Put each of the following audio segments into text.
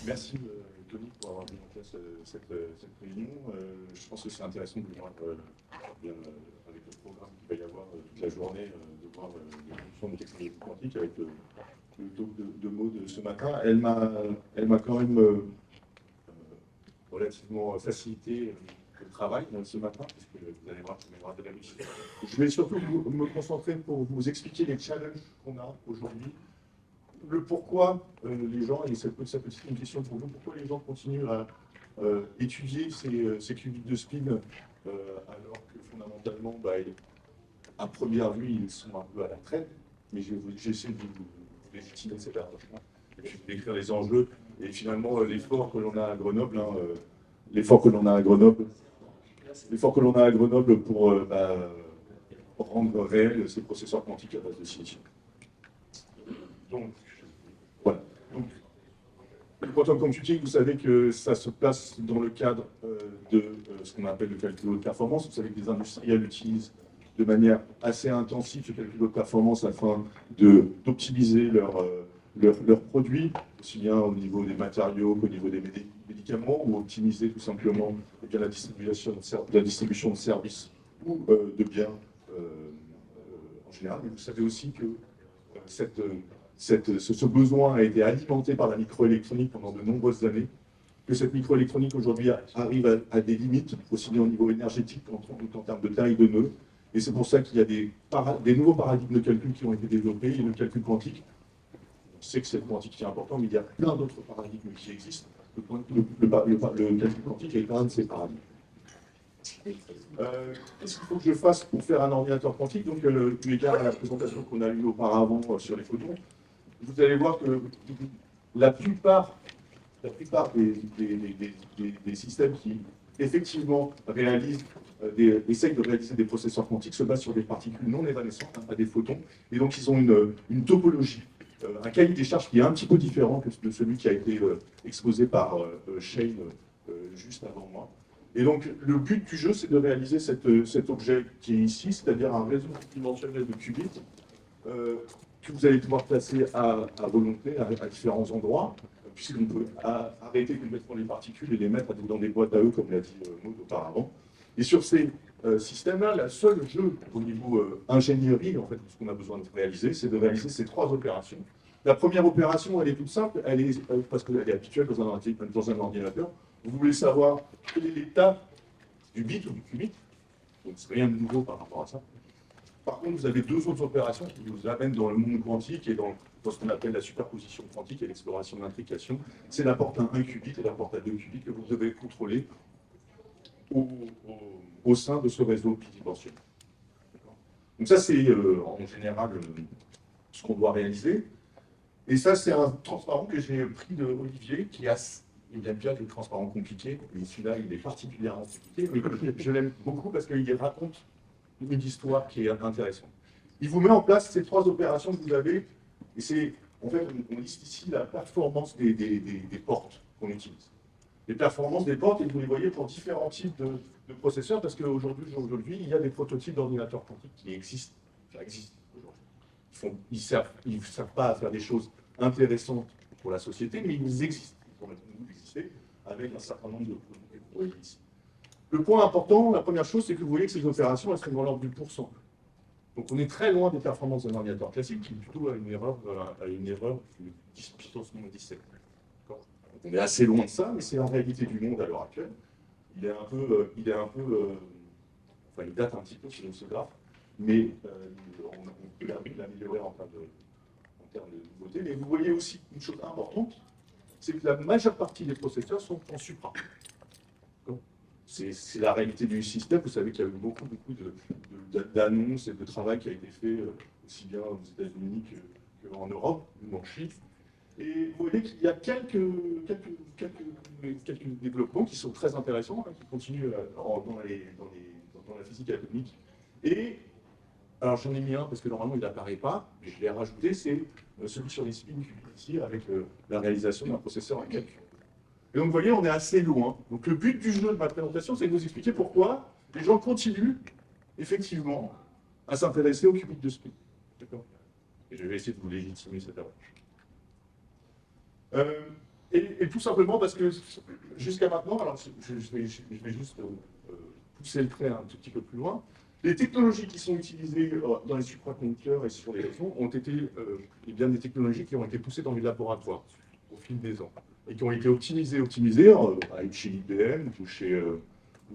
Merci Tony pour avoir mis en place cette réunion. Je pense que c'est intéressant de voir, avec le programme qu'il va y avoir toute la journée, de voir l'évolution des technologies quantiques avec le talk de Maud ce matin. Elle m'a quand même relativement facilité le travail ce matin, puisque vous allez voir qu'il y aura de la réussite. Je vais surtout me concentrer pour vous expliquer les challenges qu'on a aujourd'hui. Le pourquoi les gens, et ça peut être une question pour vous, pourquoi les gens continuent à étudier ces qubits de spin alors que fondamentalement, à première vue, ils sont un peu à la traîne, mais j'essaie de vous légitimer cette approche et puis de décrire les enjeux et finalement l'effort que l'on a à Grenoble, l'effort que l'on a à Grenoble pour rendre réels ces processeurs quantiques à base de silicium. Donc, voilà. Donc, le quantum computing, vous savez que ça se place dans le cadre de ce qu'on appelle le calcul de performance. Vous savez que les industriels utilisent de manière assez intensive ce calcul de performance afin d'optimiser leurs produits, aussi bien au niveau des matériaux qu'au niveau des médicaments, ou optimiser tout simplement la distribution de services ou de biens en général. Mais vous savez aussi que ce besoin a été alimenté par la microélectronique pendant de nombreuses années, que cette microélectronique aujourd'hui arrive à des limites, aussi bien au niveau énergétique qu'en termes de taille de nœuds. Et c'est pour ça qu'il y a des nouveaux paradigmes de calcul qui ont été développés, et le calcul quantique. On sait que c'est le quantique qui est important, mais il y a plein d'autres paradigmes qui existent. Le calcul quantique est un de ces paradigmes. Qu'est-ce qu'il faut que je fasse pour faire un ordinateur quantique? Donc, eu égard à la présentation qu'on a eue auparavant sur les photons, vous allez voir que la plupart des systèmes qui effectivement essayent de réaliser des processeurs quantiques se basent sur des particules non évanescentes, pas des photons, et donc ils ont une topologie, un cahier des charges qui est un petit peu différent que de celui qui a été exposé par Shane juste avant moi. Et donc le but du jeu, c'est de réaliser cet objet qui est ici, c'est-à-dire un réseau dimensionnel de qubits que vous allez pouvoir placer à volonté à différents endroits, puisqu'on peut arrêter complètement les particules et les mettre dans des boîtes à eux, comme l'a dit Maud auparavant. Et sur ces systèmes-là, le seul jeu au niveau ingénierie, en fait, ce qu'on a besoin de réaliser, c'est de réaliser ces trois opérations. La première opération, elle est toute simple, parce qu'elle est habituelle dans un ordinateur. Vous voulez savoir quel est l'état du bit ou du qubit, donc c'est rien de nouveau par rapport à ça. Par contre, vous avez deux autres opérations qui vous amènent dans le monde quantique et dans ce qu'on appelle la superposition quantique et l'exploration d'intrication. C'est la porte à 1 qubit et la porte à 2 qubits que vous devez contrôler au sein de ce réseau bidimensionnel. Donc ça, c'est en général ce qu'on doit réaliser. Et ça, c'est un transparent que j'ai pris de Olivier, il aime bien les transparents compliqués, et celui-là, il est particulièrement compliqué, mais je l'aime beaucoup parce qu'il raconte une histoire qui est intéressante. Il vous met en place ces trois opérations que vous avez, et c'est, en fait, on liste ici la performance des portes qu'on utilise. Les performances des portes, et vous les voyez pour différents types de processeurs, parce qu'aujourd'hui, il y a des prototypes d'ordinateurs quantiques qui existent. Ça existe aujourd'hui. Ils ne servent pas à faire des choses intéressantes pour la société, mais ils existent. Ils pourraient exister avec un certain nombre de produits ici. Le point important, la première chose, c'est que vous voyez que ces opérations, elles sont dans l'ordre du pourcent. Donc on est très loin des performances d'un ordinateur classique qui est plutôt à une erreur de 10 puissance moins 17. On est assez loin de ça, mais c'est la réalité du monde à l'heure actuelle. Il date un petit peu selon ce graphe, mais on peut l'améliorer en termes de nouveauté. Mais vous voyez aussi une chose importante, c'est que la majeure partie des processeurs sont en supra. C'est la réalité du système. Vous savez qu'il y a eu beaucoup d'annonces et de travail qui a été fait aussi bien aux États-Unis qu'en Europe ou en Chine. Et vous voyez qu'il y a quelques développements qui sont très intéressants, qui continuent dans la physique atomique. Et alors j'en ai mis un parce que normalement il n'apparaît pas, mais je l'ai rajouté, c'est celui sur les spins ici avec la réalisation d'un processeur à calcul. Et donc, vous voyez, on est assez loin. Donc, le but du jeu de ma présentation, c'est de vous expliquer pourquoi les gens continuent, effectivement, à s'intéresser aux qubits de spin. D'accord? Et je vais essayer de vous légitimer cette approche. Et tout simplement parce que jusqu'à maintenant, alors je vais juste pousser le trait un tout petit peu plus loin, les technologies qui sont utilisées dans les supraconducteurs et sur les réseaux ont été eh bien, des technologies qui ont été poussées dans les laboratoires au fil des ans et qui ont été optimisées chez IBM ou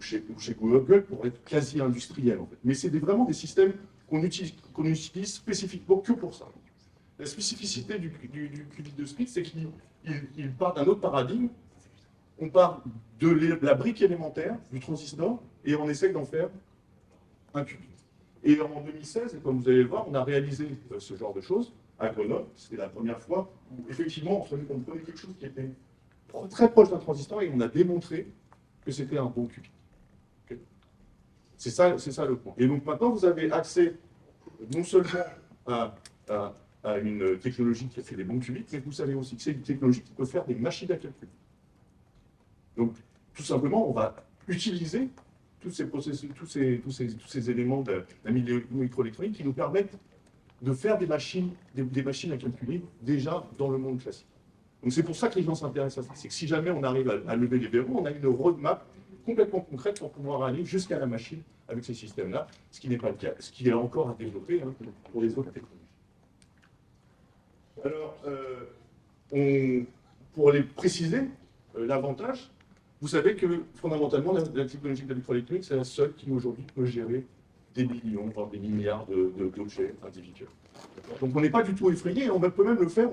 chez Google pour être quasi industriels. En fait. Mais c'est vraiment des systèmes qu'on utilise spécifiquement que pour ça. La spécificité du qubit de Smith, c'est qu'il part d'un autre paradigme. On part de la brique élémentaire du transistor et on essaye d'en faire un qubit. Et en 2016, comme vous allez le voir, on a réalisé ce genre de choses à Grenoble. C'était la première fois où, effectivement, on prenait quelque chose qui était très proche d'un transistor et on a démontré que c'était un bon qubit. Okay. C'est ça le point. Et donc maintenant, vous avez accès non seulement à une technologie qui a fait des bons qubits, mais vous savez aussi que c'est une technologie qui peut faire des machines à calcul. Donc, tout simplement, on va utiliser tous ces processus, tous ces éléments de la microélectronique qui nous permettent de faire des machines à calculer déjà dans le monde classique. Donc c'est pour ça que les gens s'intéressent à ça. C'est que si jamais on arrive à lever les verrous, on a une roadmap complètement concrète pour pouvoir aller jusqu'à la machine avec ces systèmes-là, ce qui n'est pas le cas, ce qui est encore à développer pour les autres technologies. Alors, pour les préciser, l'avantage, vous savez que fondamentalement, la technologie de l'électroélectronique, c'est la seule qui aujourd'hui peut gérer des millions, voire des milliards d'objets individuels. Donc on n'est pas du tout effrayé, on peut même le faire.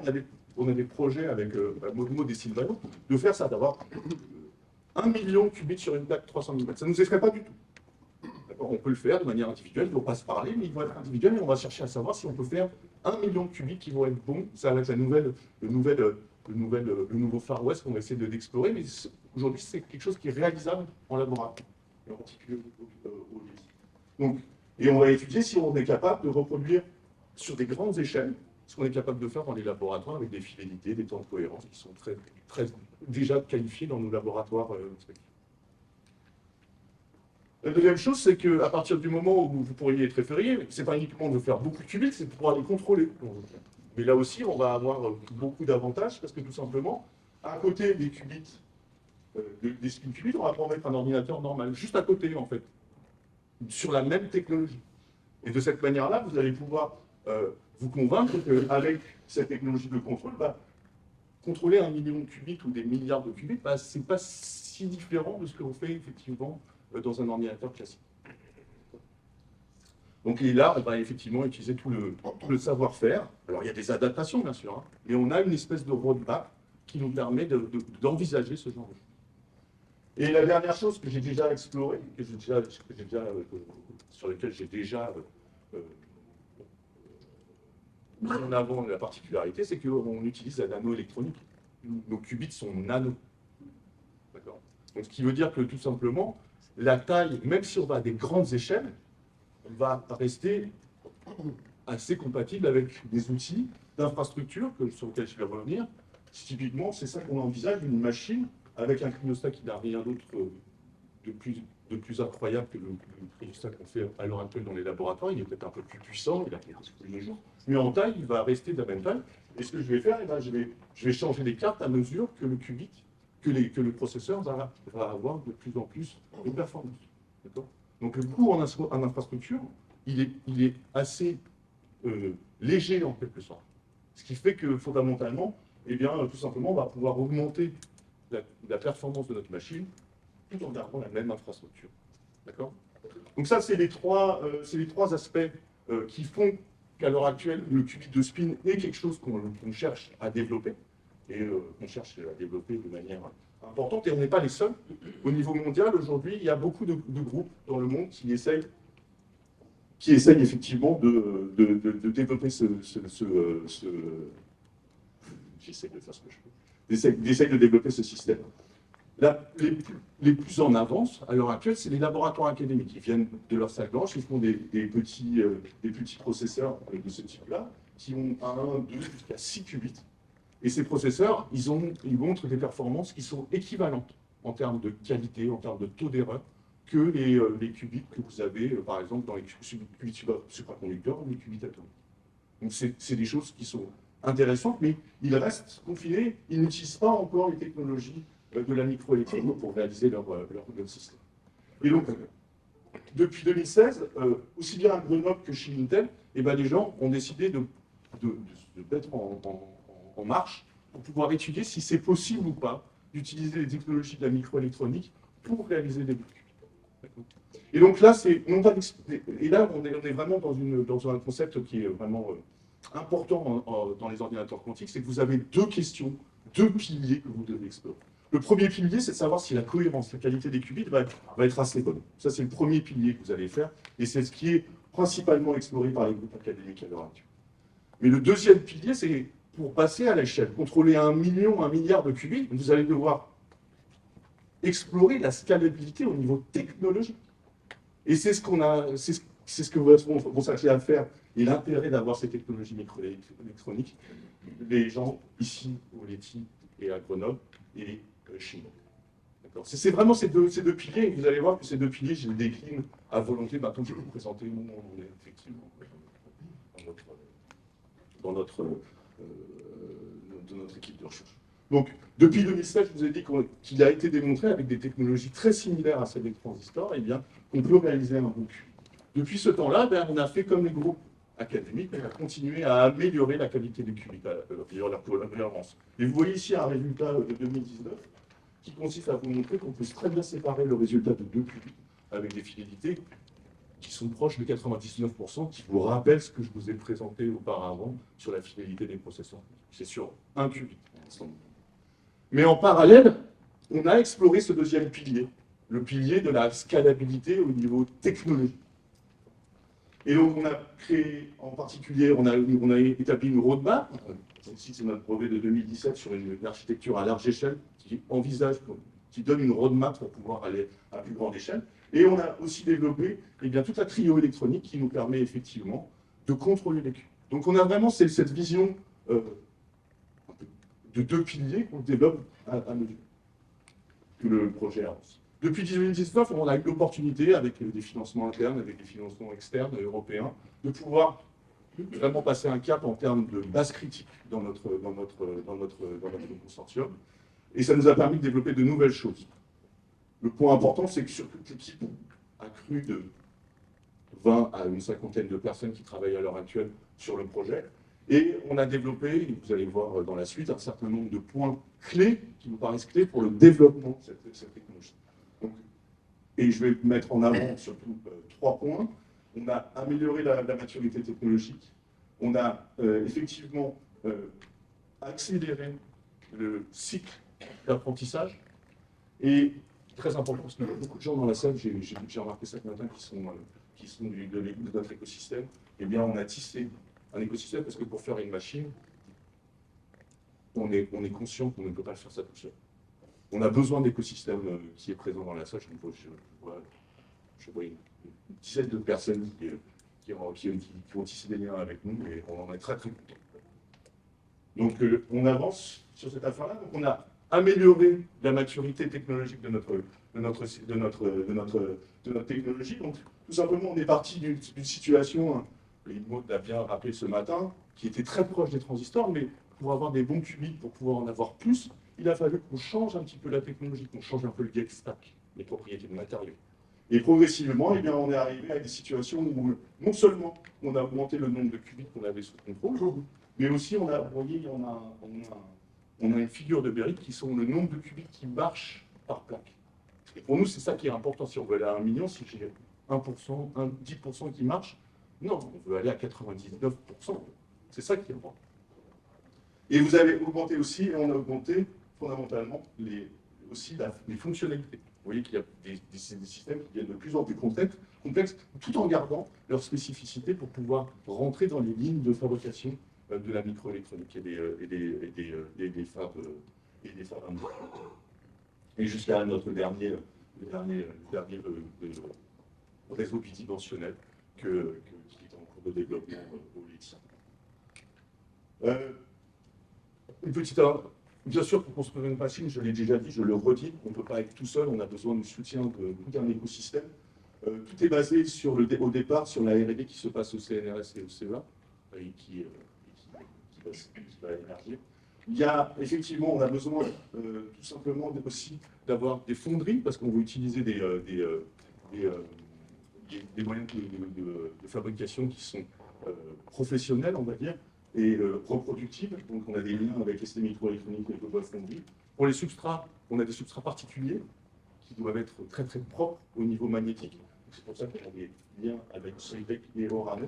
On a des projets avec Modmo et Sylvano de faire ça, d'avoir 1 million de qubits sur une plaque 300 000 mètres. Ça ne nous effraie pas du tout. On peut le faire de manière individuelle, ils ne vont pas se parler, mais ils vont être individuels et on va chercher à savoir si on peut faire 1 million de qubits qui vont être bons. Ça va être le nouveau Far West qu'on va essayer d'explorer, mais aujourd'hui c'est quelque chose qui est réalisable en laboratoire, en particulier au LIS. Donc, et on va étudier si on est capable de reproduire sur des grandes échelles ce qu'on est capable de faire dans les laboratoires avec des fidélités, des temps de cohérence qui sont déjà qualifiés dans nos laboratoires respectifs. La deuxième chose, c'est qu'à partir du moment où vous pourriez être effrayé, ce n'est pas uniquement de faire beaucoup de qubits, c'est de pouvoir les contrôler. Mais là aussi, on va avoir beaucoup d'avantages parce que tout simplement, à côté des qubits, des spin qubits, on va pouvoir mettre un ordinateur normal, juste à côté en fait, sur la même technologie. Et de cette manière-là, vous allez pouvoir vous convaincre qu'avec cette technologie de contrôle, contrôler 1 million de qubits ou des milliards de qubits, ce n'est pas si différent de ce que l'on fait effectivement dans un ordinateur classique. Donc et là, on va effectivement utiliser tout le savoir-faire. Alors il y a des adaptations bien sûr, hein, mais on a une espèce de roadmap qui nous permet d'envisager ce genre de choses. Et la dernière chose que j'ai déjà explorée, sur laquelle j'ai déjà mis en avant la particularité, c'est qu'on utilise la nanoélectronique. Nos qubits sont nano. D'accord. Donc ce qui veut dire que tout simplement, la taille, même si on va à des grandes échelles, va rester assez compatible avec des outils d'infrastructure sur lesquels je vais revenir. Typiquement, c'est ça qu'on envisage, une machine avec un cryostat qui n'a rien d'autre de plus incroyable que le cryostat qu'on fait à l'heure actuelle dans les laboratoires. Il est peut-être un peu plus puissant, il a plus de jours, mais en taille, il va rester de la même taille. Et ce que je vais faire, je vais changer les cartes à mesure que le qubit, que le processeur va avoir de plus en plus de performance. Donc le coût en infrastructure, il est assez léger en quelque sorte. Ce qui fait que fondamentalement, eh bien, tout simplement, on va pouvoir augmenter la performance de notre machine tout en gardant la même infrastructure. D'accord? Donc ça, c'est les trois aspects qui font qu'à l'heure actuelle, le qubit de spin est quelque chose qu'on cherche à développer, et qu'on cherche à développer de manière importante, et on n'est pas les seuls. Au niveau mondial, aujourd'hui, il y a beaucoup de groupes dans le monde qui essayent effectivement de développer j'essaie de faire ce que je peux. D'essayer de développer ce système. Là, les plus en avance, à l'heure actuelle, c'est les laboratoires académiques. Ils viennent de leur salle blanche, ils font des petits processeurs de ce type-là, qui ont 1, 2, jusqu'à 6 qubits. Et ces processeurs, ils montrent des performances qui sont équivalentes en termes de qualité, en termes de taux d'erreur, que les qubits que vous avez, par exemple, dans les qubits supraconducteurs ou les qubits atomiques. Donc c'est des choses qui sont intéressantes, mais ils restent confinés, ils n'utilisent pas encore les technologies de la microélectronique pour réaliser leur système. Et donc, depuis 2016, aussi bien à Grenoble que chez Intel, eh ben, les gens ont décidé de mettre en marche pour pouvoir étudier si c'est possible ou pas d'utiliser les technologies de la microélectronique pour réaliser des blocs. Et donc là, on est vraiment dans un concept qui est vraiment important dans les ordinateurs quantiques, c'est que vous avez deux questions, deux piliers que vous devez explorer. Le premier pilier, c'est de savoir si la cohérence, la qualité des qubits va être assez bonne. Ça, c'est le premier pilier que vous allez faire, et c'est ce qui est principalement exploré par les groupes académiques à l'heure actuelle. Mais le deuxième pilier, c'est pour passer à l'échelle, contrôler 1 million, 1 milliard de qubits, vous allez devoir explorer la scalabilité au niveau technologique. Et c'est ce que vont s'atteler à faire, et l'intérêt d'avoir ces technologies microélectroniques, les gens ici au Leti et à Grenoble et chez nous. C'est vraiment ces deux piliers, et vous allez voir que ces deux piliers, je les décline à volonté. Maintenant, je vais vous présenter où on est effectivement dans notre équipe de recherche. Donc, depuis 2016, je vous ai dit qu'il a été démontré avec des technologies très similaires à celles des transistors, eh bien, qu'on peut réaliser un bon qubit. Depuis ce temps-là, on a fait comme les groupes académiques, on a continué à améliorer la qualité des qubits, leur cohérence. Et vous voyez ici un résultat de 2019 qui consiste à vous montrer qu'on peut très bien séparer le résultat de deux qubits avec des fidélités qui sont proches de 99%, qui vous rappellent ce que je vous ai présenté auparavant sur la fidélité des processeurs. C'est sur un qubit. Mais en parallèle, on a exploré ce deuxième pilier, le pilier de la scalabilité au niveau technologique. Et donc, on a créé, en particulier, on a établi une roadmap. Ici, c'est notre brevet de 2017 sur une architecture à large échelle qui donne une roadmap pour pouvoir aller à plus grande échelle. Et on a aussi développé toute la cryo-électronique qui nous permet effectivement de contrôler les qubits. Donc, on a vraiment cette vision de deux piliers qu'on développe à mesure que le projet avance. Depuis 2019, on a eu l'opportunité, avec des financements internes, avec des financements externes européens, de pouvoir vraiment passer un cap en termes de base critique dans notre consortium. Et ça nous a permis de développer de nouvelles choses. Le point important, c'est que sur toute l'équipe a cru de 20 à une cinquantaine de personnes qui travaillent à l'heure actuelle sur le projet. Et on a développé, vous allez voir dans la suite, un certain nombre de points clés qui nous paraissent clés pour le développement de cette technologie. Donc, et je vais mettre en avant surtout 3 points. On a amélioré la maturité technologique. On a effectivement accéléré le cycle d'apprentissage. Et très important, parce qu'il y a beaucoup de gens dans la salle, j'ai remarqué ça ce matin, qui sont de notre écosystème. Eh bien, on a tissé un écosystème, parce que pour faire une machine, on est conscient qu'on ne peut pas faire ça tout seul. On a besoin d'écosystème qui est présent dans la salle. Je vois une dizaine de personnes qui ont tissé des liens avec nous, et on en est très très contents. Donc on avance sur cette affaire-là. Donc on a amélioré la maturité technologique de notre technologie. Donc tout simplement, on est parti d'une situation, et Maud l'a bien rappelé ce matin, qui était très proche des transistors, mais pour avoir des bons qubits, pour pouvoir en avoir plus, il a fallu qu'on change un petit peu la technologie, qu'on change un peu le gate stack, les propriétés de matériaux. Et progressivement, eh bien, on est arrivé à des situations où non seulement on a augmenté le nombre de qubits qu'on avait sous contrôle, mais aussi on a une figure de Berry qui sont le nombre de qubits qui marchent par plaque. Et pour nous, c'est ça qui est important. Si on veut aller à 1 million, si j'ai 1%, 10% qui marche, non, on veut aller à 99%. C'est ça qui est important. Et vous avez augmenté aussi, et on a augmenté fondamentalement les fonctionnalités. Vous voyez qu'il y a des systèmes qui deviennent de plus en plus complexes, tout en gardant leur spécificité pour pouvoir rentrer dans les lignes de fabrication de la microélectronique et des fabs industriels. Et jusqu'à notre dernier réseau bidimensionnel qui est en cours de développement au Leti. Une petite... Bien sûr, pour construire une machine, je l'ai déjà dit, je le redis, on ne peut pas être tout seul, on a besoin du soutien de tout un écosystème. Tout est basé au départ sur la R&D qui se passe au CNRS et au CEA, et qui qui va émerger. Il y a effectivement, on a besoin tout simplement aussi d'avoir des fonderies, parce qu'on veut utiliser des moyens de fabrication qui sont professionnels, on va dire, et reproductifs. Donc on a des liens avec les microélectroniques et les global fonderies. Pour les substrats, on a des substrats particuliers qui doivent être très très propres au niveau magnétique. C'est pour ça qu'on a des liens avec Soitec et Orano.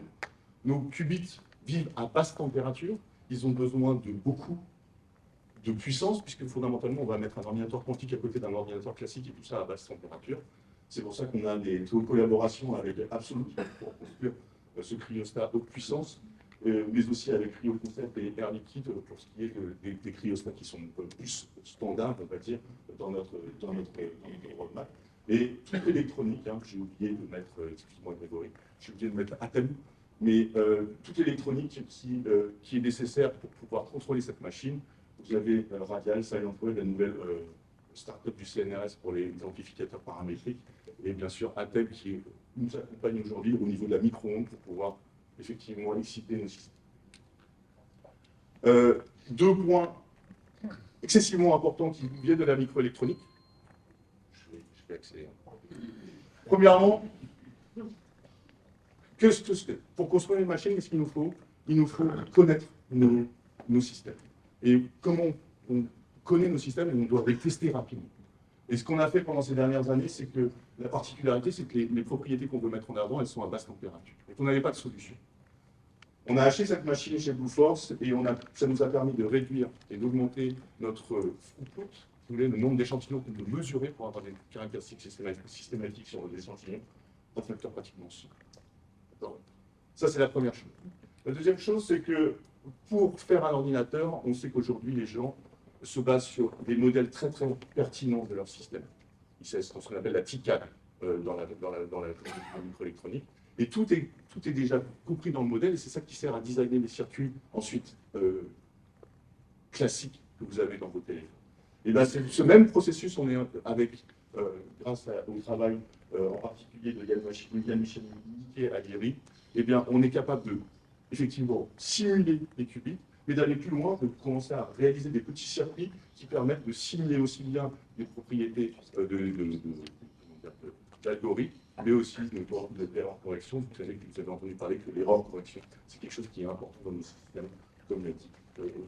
Nos qubits vivent à basse température. Ils ont besoin de beaucoup de puissance, puisque fondamentalement, on va mettre un ordinateur quantique à côté d'un ordinateur classique et tout ça à basse température. C'est pour ça qu'on a des collaborations avec Absolute pour construire ce cryostat haute puissance, mais aussi avec CryoConcept et Air Liquide pour ce qui est des cryostats qui sont plus standards, on va dire, dans notre roadmap. Et toute l'électronique, j'ai oublié de mettre, excuse-moi Grégory, j'ai oublié de mettre Atem, mais toute l'électronique qui est nécessaire pour pouvoir contrôler cette machine. Vous avez Radial, ScientWave, la nouvelle start-up du CNRS pour les amplificateurs paramétriques, et bien sûr Atem qui nous accompagne aujourd'hui au niveau de la micro-onde pour pouvoir effectivement exciter nos systèmes. Deux points excessivement importants qui viennent de la microélectronique. Je vais accélérer. Premièrement, pour construire une machine, qu'est-ce qu'il nous faut? Il nous faut connaître nos systèmes. Et comment on connaît nos systèmes, on doit les tester rapidement. Et ce qu'on a fait pendant ces dernières années, c'est que la particularité, c'est que les propriétés qu'on veut mettre en avant, elles sont à basse température. Donc on n'avait pas de solution. On a acheté cette machine chez Blueforce et ça nous a permis de réduire et d'augmenter notre throughput, le nombre d'échantillons qu'on peut mesurer pour avoir des caractéristiques systématiques sur les échantillons, d'un facteur pratiquement 100. Ça, c'est la première chose. La deuxième chose, c'est que pour faire un ordinateur, on sait qu'aujourd'hui, les gens se basent sur des modèles très très pertinents de leur système. C'est ce qu'on appelle la TCAD dans la microélectronique. Et tout est déjà compris dans le modèle, et c'est ça qui sert à designer les circuits ensuite classiques que vous avez dans vos téléphones. Et bien, c'est ce même processus, on est avec, grâce au travail en particulier de Yann Michel et Aguirre, eh bien, on est capable de effectivement simuler les qubits, mais d'aller plus loin, de commencer à réaliser des petits circuits qui permettent de simuler aussi bien les propriétés d'algorithmes, mais aussi l'erreur correction. Vous savez que vous avez entendu parler que l'erreur correction, c'est quelque chose qui est important dans nos systèmes, comme l'a dit Olivier.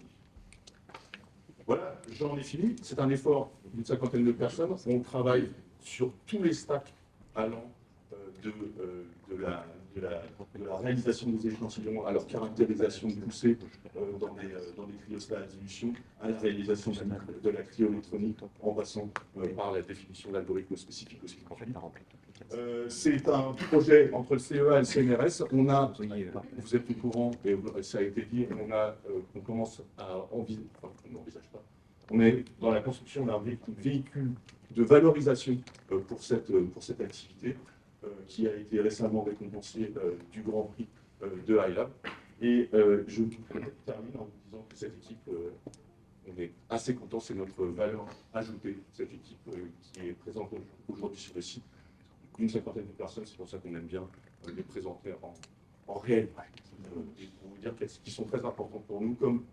Voilà, j'en ai fini. C'est un effort d'une 50aine de personnes. On travaille sur tous les stacks allant de la réalisation des échantillons à leur caractérisation poussée dans des cryostats à dilution, à la réalisation de la cryoélectronique en passant par la définition d'algorithmes spécifiques aussi. C'est un projet entre le CEA et le CNRS. Vous êtes au courant, et ça a été dit, on commence à envisager, enfin, on n'envisage pas. On est dans la construction d'un véhicule de valorisation pour cette activité qui a été récemment récompensé du Grand Prix de HiLab. Et je termine en vous disant que cette équipe, on est assez content, c'est notre valeur ajoutée, cette équipe qui est présente aujourd'hui sur le site. Une 50aine de personnes, c'est pour ça qu'on aime bien les présenter en réel, et pour vous dire qu'ils sont très importants pour nous, comme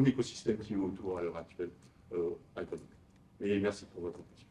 l'écosystème qui est autour à l'heure actuelle. Et merci pour votre attention.